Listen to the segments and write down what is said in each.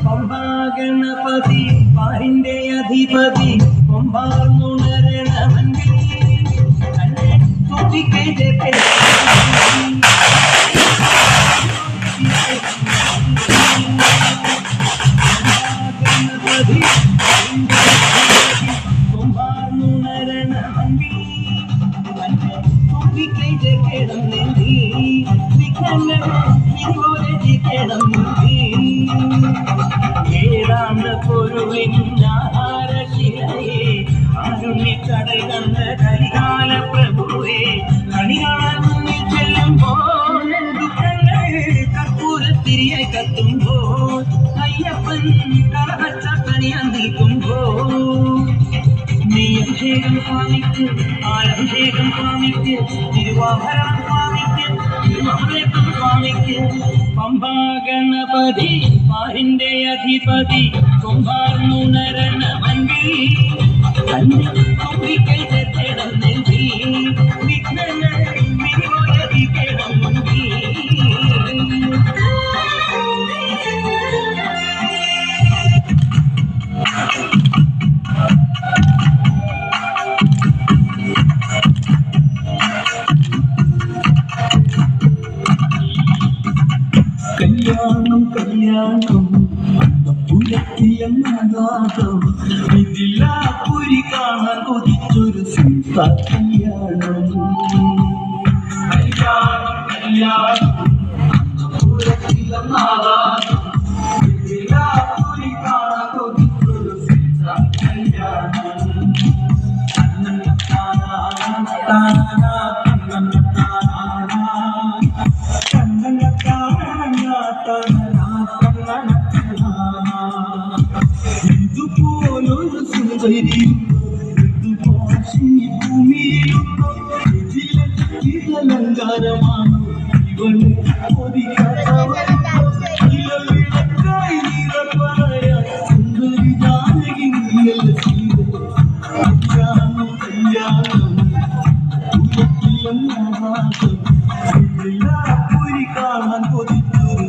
പമ്പാഗണപതി പാരിന്റെ അധിപതി പമ്പാർന്നുണരണമന്തി കടൽ കണ്ട കരികാല പ്രഭുവേ കണികാണി ചെല്ലുമ്പോൾ ദുഃഖങ്ങൾ കർപ്പൂരത്തിരിയെ കത്തുമ്പോൾ അയ്യപ്പൻ കളവച്ച പണിയാൻ നിൽക്കുമ്പോൾ നീ അഭിഷേകം സ്വാമിക്ക് ആലഭിഷേകം സ്വാമിക്ക് തിരുവാഭരണം സ്വാമിക്ക് തിരുവാഭരണം സ്വാമിക്ക് പമ്പാഗണപതി പാരിന്റെ അധിപതി കൊമ്പാർന്നുണരണമന്തി കൈ തെറ്റണം നെഞ്ചി വിഘ്നങ്ങൾ വിരിവോലതിക്കണം മുൻപി കല്യാണം കല്യാണം പുലത്തിയെന്നാകാതം ഇതിലാപുരി കാണാൻ കൊതിച്ചൊരു കല്യാണം കല്യാണം കല്യാണം പുലത്തിയെന്നാകാതം ഇതിലാപുരി കാണാൻ കൊതിച്ചൊരു കല്യാണം ഇതുപോലൊരു സുന്ദരി ഭൂമിയിലലങ്കാരമാണ് ഇവള് സുന്ദരി ജാനകി കല്യാണം കല്യാണം പുരി കാണാൻ കൊതിച്ചൊരു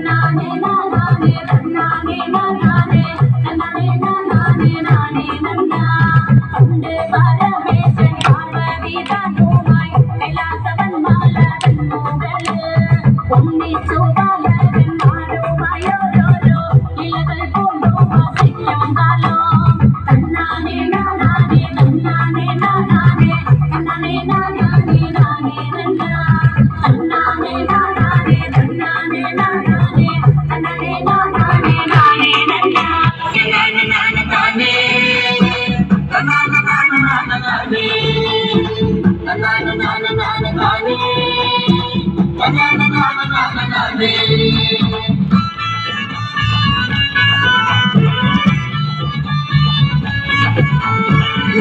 na ഒന്നിച്ചു പലവന്മാരുമായോരോരോ ഇലകൾ കൊണ്ടു വസിക്കും കാലം തന്നാനെ നാനാനെ തന്നാനെ നാനാനെ തന്നാനെ നാനാനെ നാനേ നന്ന തന്നാനെ നാനാനെ തന്നാനെ നാനാനെ തന്നാനെ നാനാനെ നാനേ നന്ന തന്നാനെ നാനാനെ തന്നാനെ നാനാനെ തന്നാനെ നാനാനെ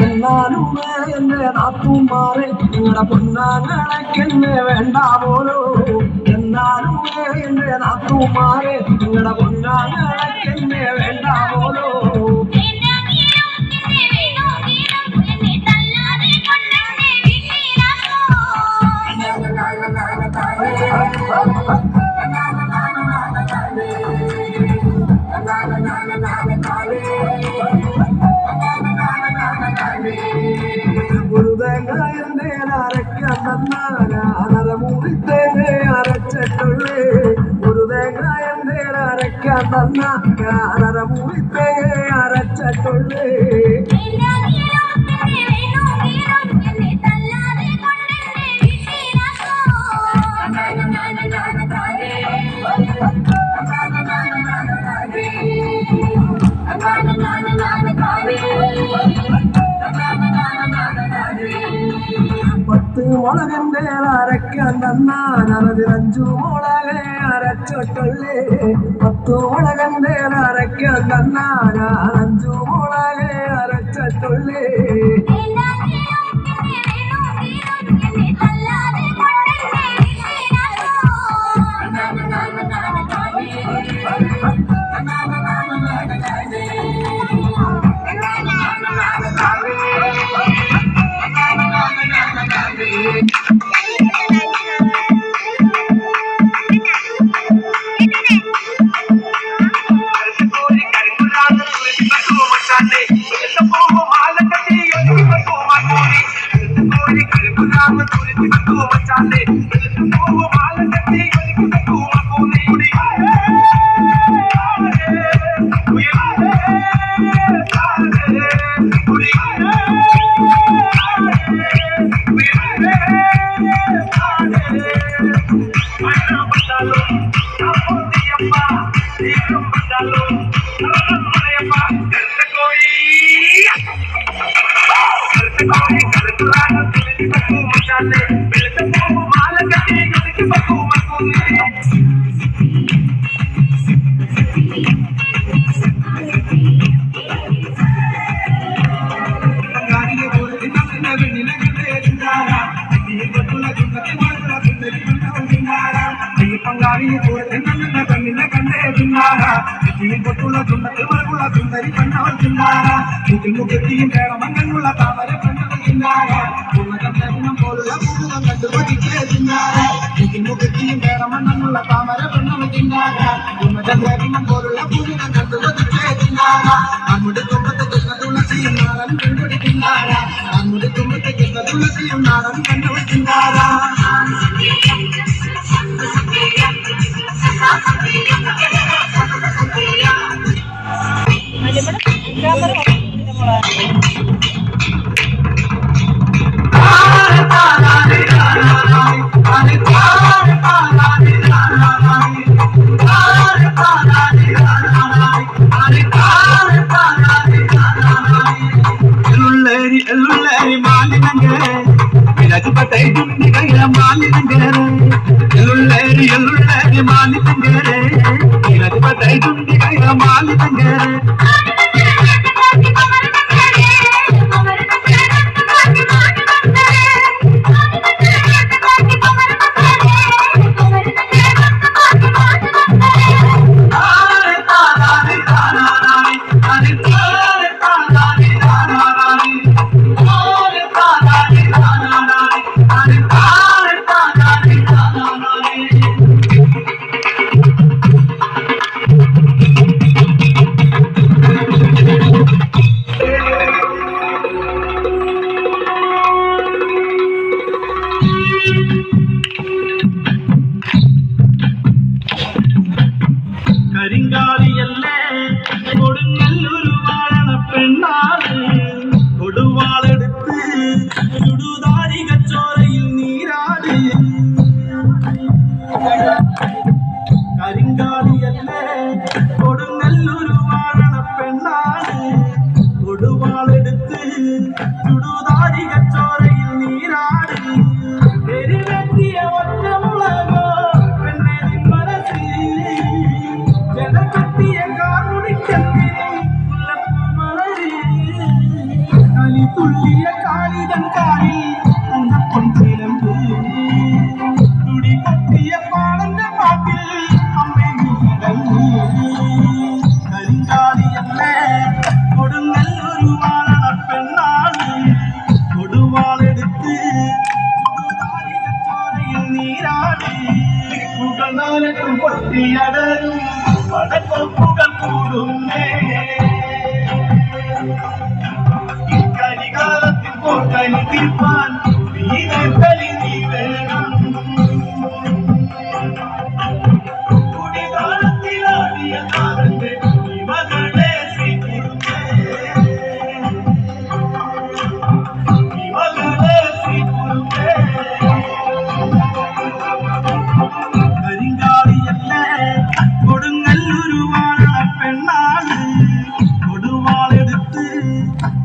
എന്നാലുമേ എന്റെ നാത്തുമാരെ നിങ്ങളുടെ പൊന്നാങ്ങളെക്കെന്നെ വേണ്ട പോലോ എന്നാലുമേ എന്റെ നാത്തുമാരെ നിങ്ങളുടെ പൊന്നാങ്ങളെക്കെന്നെ വേണ്ട പോലോ ഒരു തേങ്ങ എന്റെ അരയ്ക്കാൻ തന്നരമൂടി തേങ്ങ അരച്ചിട്ടുള്ളേ ഒരു തേങ്ങ എന്റെ അരയ്ക്കാൻ തന്നരമൂടി തേങ്ങ അരച്ചിട്ടുള്ളേ പത്ത് മുളകന്റെ അരയ്ക്കാൻ തന്നതിലഞ്ചു മുളകെ അരച്ചിട്ടുള്ളേ പത്തു മുളകന്റെ അരയ്ക്കാൻ തന്നതിലഞ്ചു മുളകെ അരച്ചിട്ടുള്ളേ മുഖത്തിയും കേളമങ്ങളുള്ള താമര മുഖത്തിയും കേളമണ്ണുള്ള താമര പെണ്ണും പോലുള്ള പൂവിനം കണ്ടുപതിച്ചേതിന്നാറ നമ്മുടെ തുമ്പത്തെ കൃഷ്ണ തുളസിയും നാളൻ കണ്ടുപിടിക്കുന്നാറ നമ്മുടെ തുമ്പത്തെ കൃഷ്ണ തുളസിയും നാളൻ കണ്ടുപിടിക്കുന്നാറ കേട്ടും പൊട്ടിയടരും പടക്കൊപ്പുകൾ കൂടുന്നേ ഇക്കരികാലത്തിൽ പോക്കലി തീർപ്പാൻ നീ വേണം കുടികാലത്തിലാടിയ കാലത്തെ ഇവകളെ കരിങ്കാളിയല്ലേ കൊടുങ്ങല്ലൂരുവാഴ പെണ്ണാണ് കൊടുവാളെടുത്ത്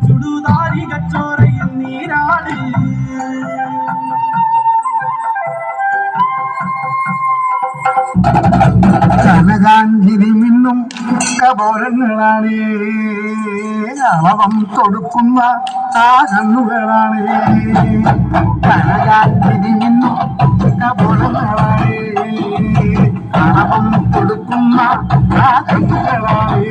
ചുടുതാരി കച്ചോറയിൽ നീരാട് കനകാഞ്ചിരി മിന്നും കപോലങ്ങളാണ് അളവം തൊടുക്കുന്ന ആ കണ്ണുകളാണ് കനകാഞ്ചിരി മിന്നും കപോലങ്ങളാണ് അളവം കൊടുക്കുന്ന ആ കണ്ണുകളാണ്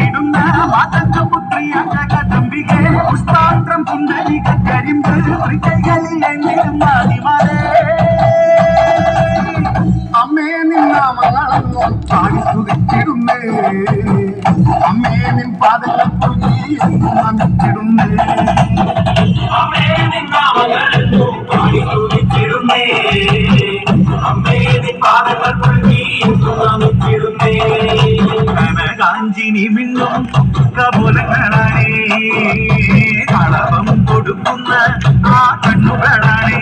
ിടുന്ന മാതൃപുത്രിയ ജഗദംബികെ പുഷ്പാത്രം കുണ്ടലിക കരിമ്പ് കൈകളിൽ എങ്കിലും മാറിമാറേ അമ്മേ നിന്നാമങ്ങളൊന്നും പാടിത്തുകച്ചിടുന്നേ അമ്മേ നിൻ പാദങ്ങൾ നമിച്ചിടുന്നേ അമ്മേ നിന്നാമങ്ങളൊന്നും പാടിത്തുകച്ചിടുന്നേ അമ്മേ നിൻ പാദങ്ങൾ നമിച്ചിടുന്നേ കനകാഞ്ചിനി മിന്നും കപോലങ്ങളാണേ കളവം കൊടുക്കുന്ന ആ കണ്ണുകളാണേ